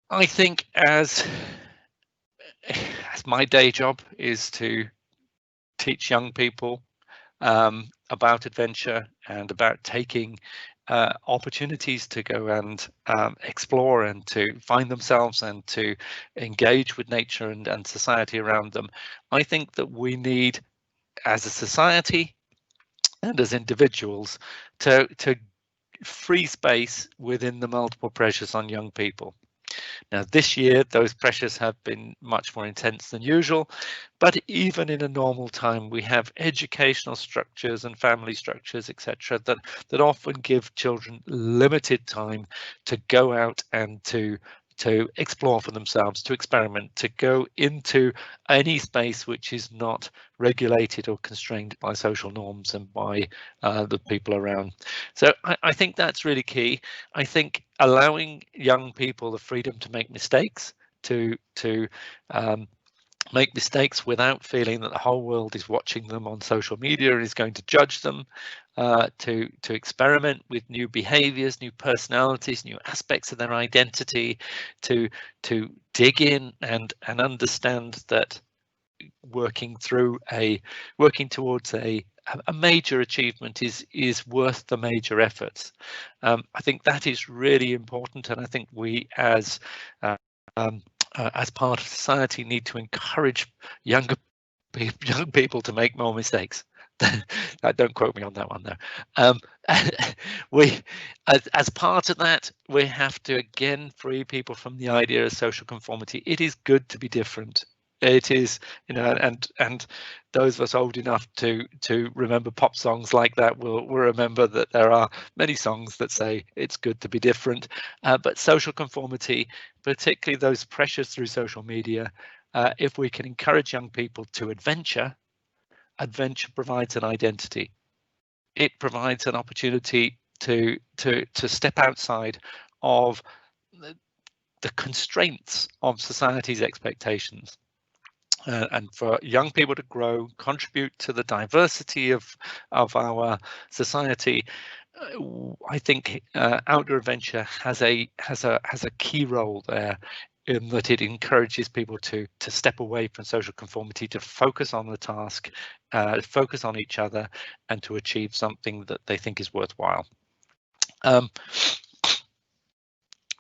I think as my day job is to teach young people about adventure and about taking opportunities to go and explore and to find themselves and to engage with nature and society around them. I think that we need, as a society and as individuals, to free space within the multiple pressures on young people. Now, this year, those pressures have been much more intense than usual, but even in a normal time, we have educational structures and family structures, etc., that often give children limited time to go out and to explore for themselves, to experiment, to go into any space which is not regulated or constrained by social norms and by the people around. So I think that's really key. I think allowing young people the freedom to make mistakes, to make mistakes without feeling that the whole world is watching them on social media and is going to judge them, to experiment with new behaviors, new personalities, new aspects of their identity, to dig in and understand that working towards a major achievement is worth the major efforts. I think that is really important, and I think we as part of society need to encourage young people to make more mistakes. Don't quote me on that one though. We, as part of that, we have to again free people from the idea of social conformity. It is good to be different. It is, and those of us old enough to remember pop songs like that will remember that there are many songs that say it's good to be different. But social conformity, particularly those pressures through social media, if we can encourage young people to adventure provides an identity. It provides an opportunity to step outside of the constraints of society's expectations, and for young people to grow, contribute to the diversity of our society. I think outdoor adventure has a key role there, in that it encourages people to step away from social conformity, to focus on the task, focus on each other, and to achieve something that they think is worthwhile.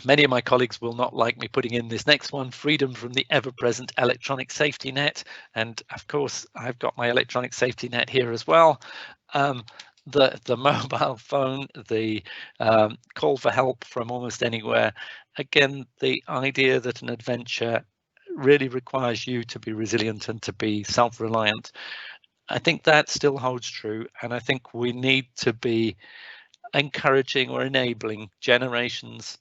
Many of my colleagues will not like me putting in this next one: freedom from the ever-present electronic safety net. And of course, I've got my electronic safety net here as well. The mobile phone, the call for help from almost anywhere. Again, the idea that an adventure really requires you to be resilient and to be self-reliant. I think that still holds true, and I think we need to be encouraging or enabling generations,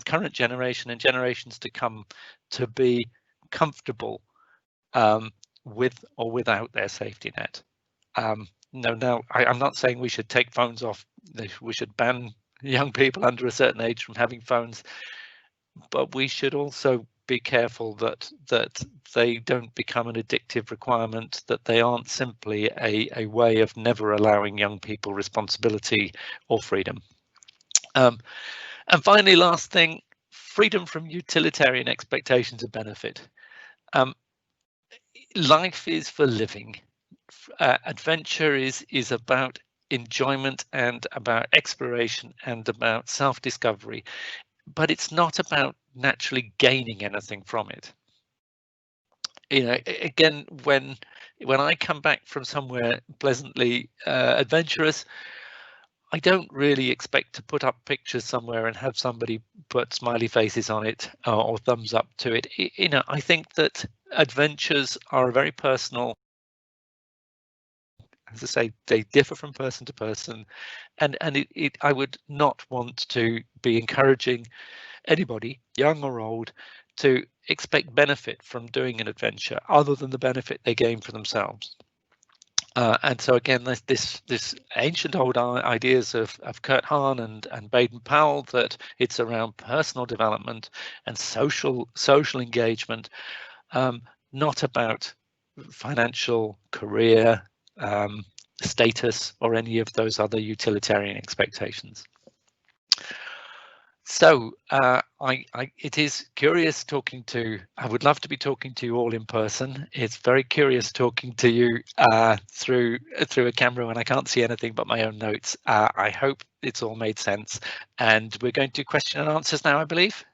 current generation and generations to come, to be comfortable with or without their safety net. No, I'm not saying we should take phones off. We should ban young people under a certain age from having phones, but we should also be careful that they don't become an addictive requirement, that they aren't simply a way of never allowing young people responsibility or freedom. And finally, last thing, freedom from utilitarian expectations of benefit. Life is for living. Adventure is about enjoyment and about exploration and about self-discovery, but it's not about naturally gaining anything from it. Again, when I come back from somewhere pleasantly adventurous, I don't really expect to put up pictures somewhere and have somebody put smiley faces on it or thumbs up to it. I think that adventures are a very personal, as I say, they differ from person to person, and I would not want to be encouraging anybody, young or old, to expect benefit from doing an adventure other than the benefit they gain for themselves. And so again, this ancient old ideas of Kurt Hahn and Baden-Powell, that it's around personal development and social engagement, not about financial, career, status, or any of those other utilitarian expectations. So it is curious talking to, I would love to be talking to you all in person. It's very curious talking to you through a camera when I can't see anything but my own notes. I hope it's all made sense, and we're going to question and answers now, I believe.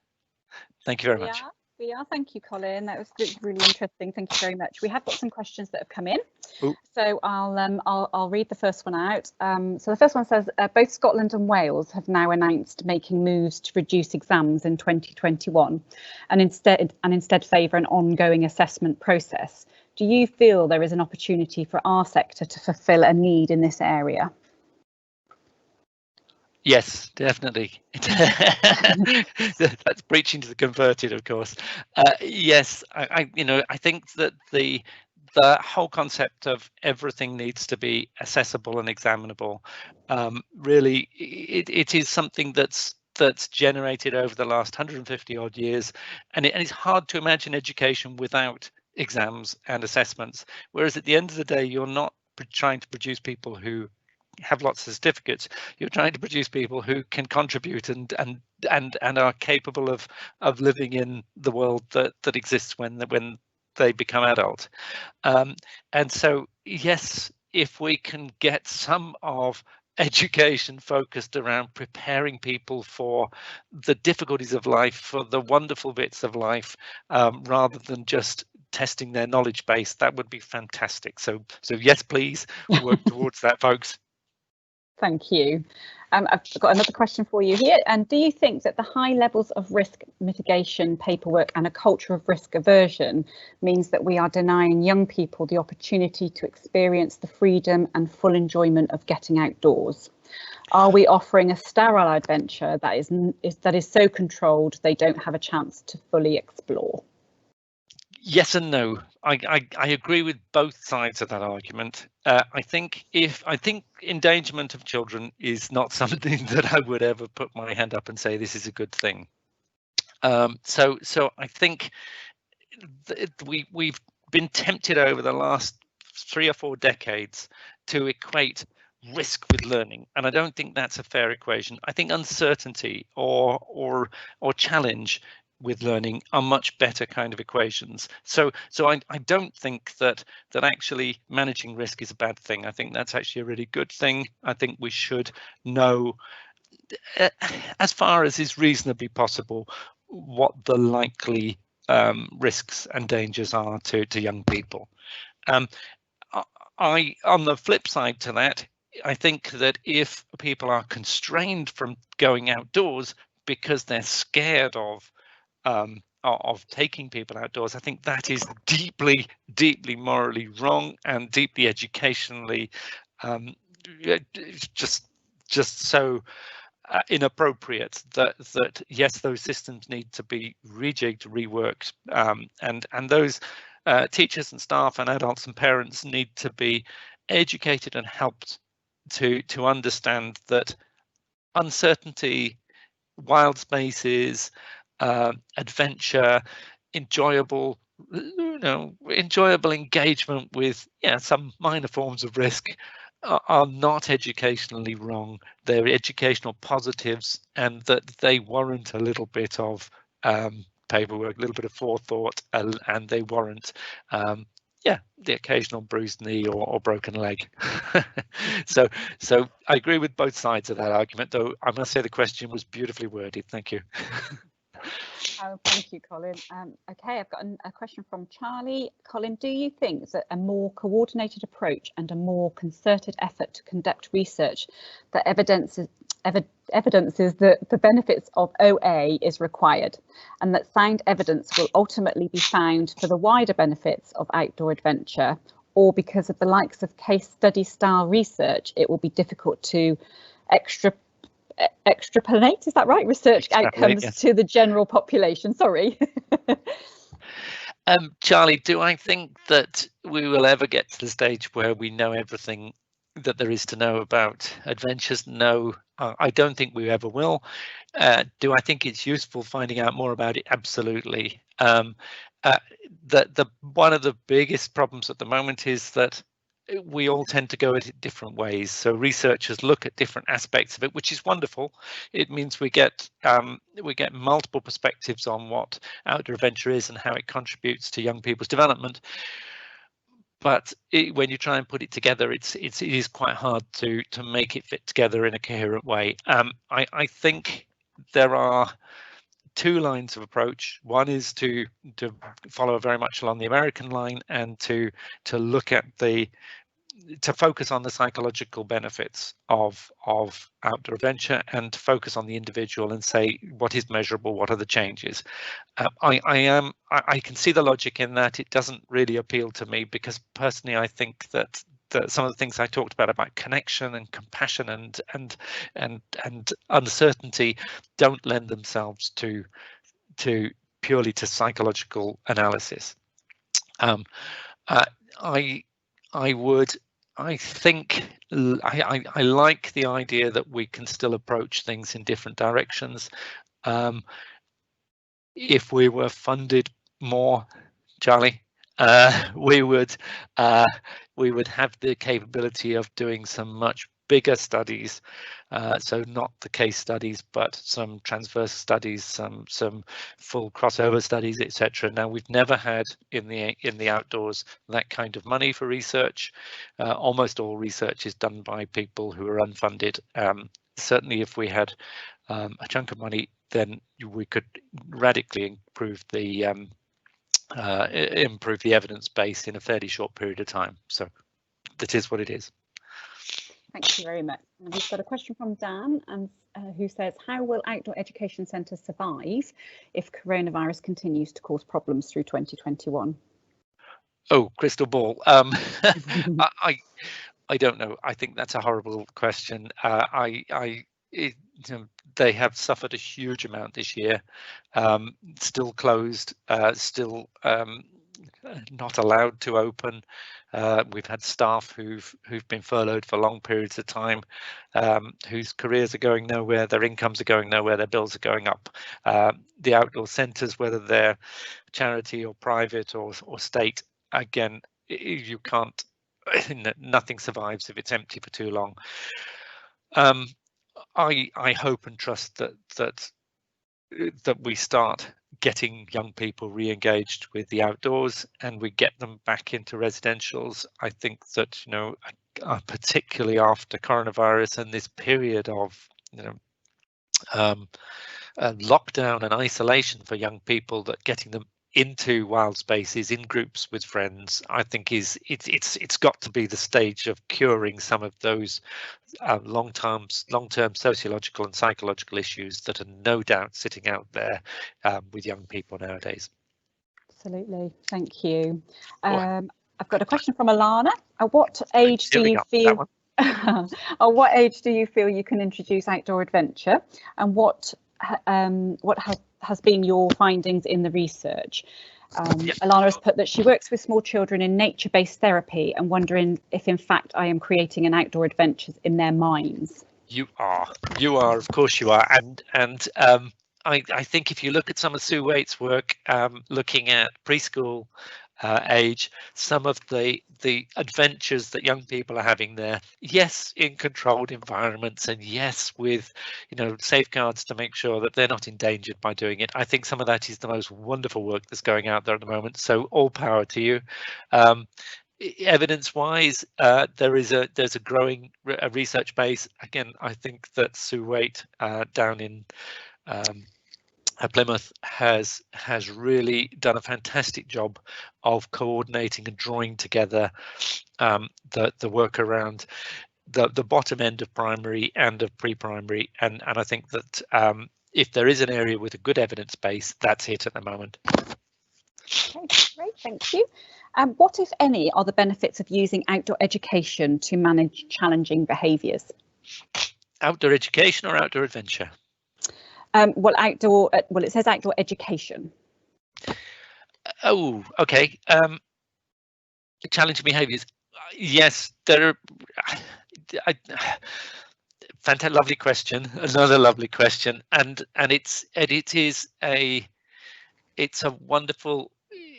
Thank you very much. We are. Thank you, Colin. That was really interesting. Thank you very much. We have got some questions that have come in. Ooh. So I'll read the first one out. So the first one says, both Scotland and Wales have now announced making moves to reduce exams in 2021 and instead favour an ongoing assessment process. Do you feel there is an opportunity for our sector to fulfil a need in this area? Yes, definitely. That's preaching to the converted, of course. Yes, I think that the whole concept of everything needs to be accessible and examinable. Really, it is something that's generated over the last 150 odd years, and it's hard to imagine education without exams and assessments. Whereas at the end of the day, you're not trying to produce people who have lots of certificates. You're trying to produce people who can contribute and are capable of living in the world that exists when they become adult. And so, yes, if we can get some of education focused around preparing people for the difficulties of life, for the wonderful bits of life, rather than just testing their knowledge base, that would be fantastic. So yes, please work towards that, folks. Thank you. I've got another question for you here. And do you think that the high levels of risk mitigation paperwork and a culture of risk aversion means that we are denying young people the opportunity to experience the freedom and full enjoyment of getting outdoors? Are we offering a sterile adventure that is so controlled they don't have a chance to fully explore? Yes and no. I agree with both sides of that argument. I think endangerment of children is not something that I would ever put my hand up and say this is a good thing. So I think we've been tempted over the last 3 or 4 decades to equate risk with learning, and I don't think that's a fair equation. I think uncertainty or challenge with learning are much better kind of equations. So I don't think that actually managing risk is a bad thing. I think that's actually a really good thing. I think we should know, as far as is reasonably possible, what the likely risks and dangers are to young people. On the flip side to that, I think that if people are constrained from going outdoors because they're scared of taking people outdoors, I think that is deeply, deeply morally wrong and deeply educationally just so inappropriate that yes, those systems need to be rejigged, reworked, and those teachers and staff and adults and parents need to be educated and helped to understand that uncertainty, wild spaces, adventure, enjoyable engagement with some minor forms of risk are not educationally wrong. They're educational positives, and that they warrant a little bit of paperwork, a little bit of forethought, and they warrant the occasional bruised knee or broken leg. so I agree with both sides of that argument, though I must say the question was beautifully worded. Thank you. Oh, thank you, Colin. Okay, I've got a question from Charlie. Colin, do you think that a more coordinated approach and a more concerted effort to conduct research that evidences the benefits of OA is required, and that sound evidence will ultimately be found for the wider benefits of outdoor adventure, or because of the likes of case study style research, it will be difficult to extrapolate, is that right? Research outcomes, yes, to the general population? Sorry. Charlie, do I think that we will ever get to the stage where we know everything that there is to know about adventures? No, I don't think we ever will. Do I think it's useful finding out more about it? Absolutely. One of the biggest problems at the moment is that we all tend to go at it different ways. So researchers look at different aspects of it, which is wonderful. It means we get multiple perspectives on what outdoor adventure is and how it contributes to young people's development. But when you try and put it together, it is quite hard to make it fit together in a coherent way. I think there are 2 lines of approach. One is to follow very much along the American line and to look at to focus on the psychological benefits of outdoor adventure and to focus on the individual and say what is measurable, what are the changes. I can see the logic in that. It doesn't really appeal to me because personally I think that some of the things I talked about connection and compassion and uncertainty don't lend themselves to purely to psychological analysis. I like the idea that we can still approach things in different directions. If we were funded more, Charlie, we would have the capability of doing some much bigger studies, so not the case studies, but some transverse studies, some full crossover studies, etc. Now, we've never had in the outdoors that kind of money for research. Almost all research is done by people who are unfunded. Certainly, if we had a chunk of money, then we could radically improve the evidence base in a fairly short period of time. So that is what it is. Thank you very much. And we've got a question from Dan, and who says, how will outdoor education centres survive if coronavirus continues to cause problems through 2021? Oh, crystal ball. I don't know. I think that's a horrible question. They have suffered a huge amount this year. Still closed. Still not allowed to open. We've had staff who've been furloughed for long periods of time, whose careers are going nowhere, their incomes are going nowhere, their bills are going up. The outdoor centres, whether they're charity or private or state, again, you can't. Nothing survives if it's empty for too long. I hope and trust that we start getting young people re-engaged with the outdoors and we get them back into residentials. I think that, you know, particularly after coronavirus and this period of, you know, lockdown and isolation for young people, that getting them into wild spaces in groups with friends, I think it's got to be the stage of curing some of those long-term sociological and psychological issues that are no doubt sitting out there with young people nowadays. Absolutely, thank you. I've got a question from Alana. At what age do you feel? At what age do you feel you can introduce outdoor adventure, and what has been your findings in the research? Alana has put that she works with small children in nature-based therapy and wondering if in fact I am creating an outdoor adventure in their minds. You are, of course you are. And I think if you look at some of Sue Waite's work, looking at preschool age, some of the adventures that young people are having there, yes, in controlled environments, and yes, with, you know, safeguards to make sure that they're not endangered by doing it. I think some of that is the most wonderful work that's going out there at the moment. So all power to you. Evidence-wise, there's a growing research base. Again, I think that Sue Waite down in Plymouth has really done a fantastic job of coordinating and drawing together the work around the bottom end of primary and of pre-primary, and I think that if there is an area with a good evidence base, that's it at the moment. Okay, great, thank you. What, if any, are the benefits of using outdoor education to manage challenging behaviours? Outdoor education or outdoor adventure? Well, outdoor. Well, it says outdoor education. Oh, okay. Challenging behaviours. Yes, there are. Fantastic, lovely question. Another lovely question, and it is a wonderful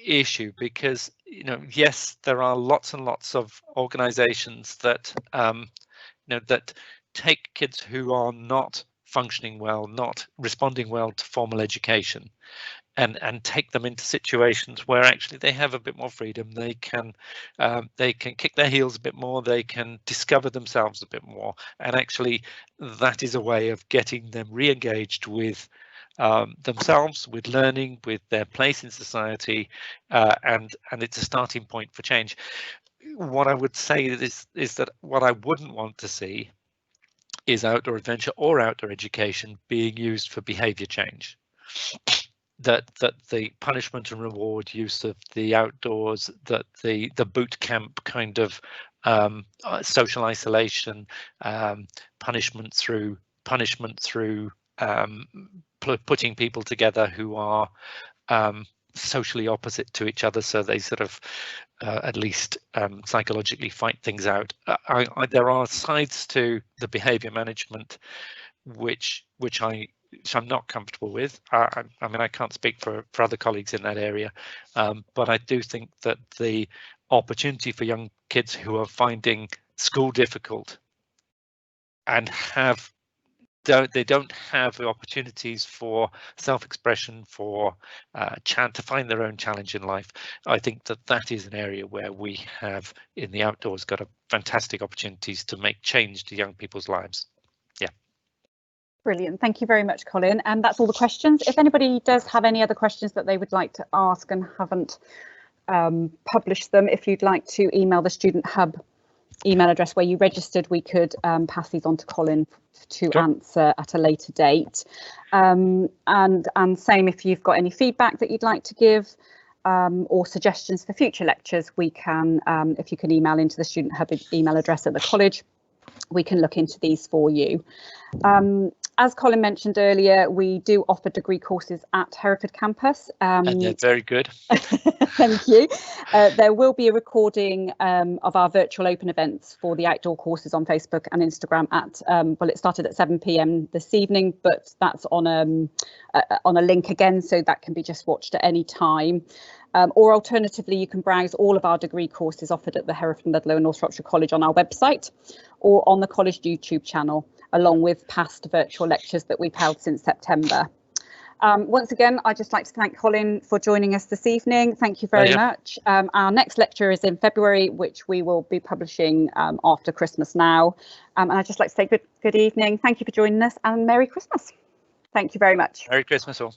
issue, because, you know, yes, there are lots and lots of organisations that you know, that take kids who are not functioning well, not responding well to formal education, and take them into situations where actually they have a bit more freedom. They can kick their heels a bit more, they can discover themselves a bit more, and actually that is a way of getting them re-engaged with themselves, with learning, with their place in society, and it's a starting point for change. What I would say is that what I wouldn't want to see is outdoor adventure or outdoor education being used for behaviour change. That the punishment and reward use of the outdoors, that the boot camp kind of social isolation, punishment through putting people together who are socially opposite to each other, so they sort of at least psychologically fight things out. There are sides to the behaviour management which I'm not comfortable with. I mean, I can't speak for other colleagues in that area, but I do think that the opportunity for young kids who are finding school difficult and they don't have the opportunities for self-expression, for to find their own challenge in life. I think that is an area where we have in the outdoors got a fantastic opportunities to make change to young people's lives. Yeah. Brilliant. Thank you very much, Colin. And that's all the questions. If anybody does have any other questions that they would like to ask and haven't published them, if you'd like to email the Student Hub email address where you registered, we could pass these on to Colin to answer at a later date. And same, if you've got any feedback that you'd like to give or suggestions for future lectures, we can, if you can email into the Student Hub email address at the college, we can look into these for you. As Colin mentioned earlier, we do offer degree courses at Hereford campus. And they're very good. Thank you. There will be a recording of our virtual open events for the outdoor courses on Facebook and Instagram at, well, it started at 7 p.m. this evening, but that's on a link again, so that can be just watched at any time. Or alternatively, you can browse all of our degree courses offered at the Hereford Ludlow and North Shropshire College on our website or on the college YouTube channel, along with past virtual lectures that we've held since September. Once again, I'd just like to thank Colin for joining us this evening. Thank you very much. Our next lecture is in February, which we will be publishing after Christmas now. And I'd just like to say good evening. Thank you for joining us and Merry Christmas. Thank you very much. Merry Christmas all.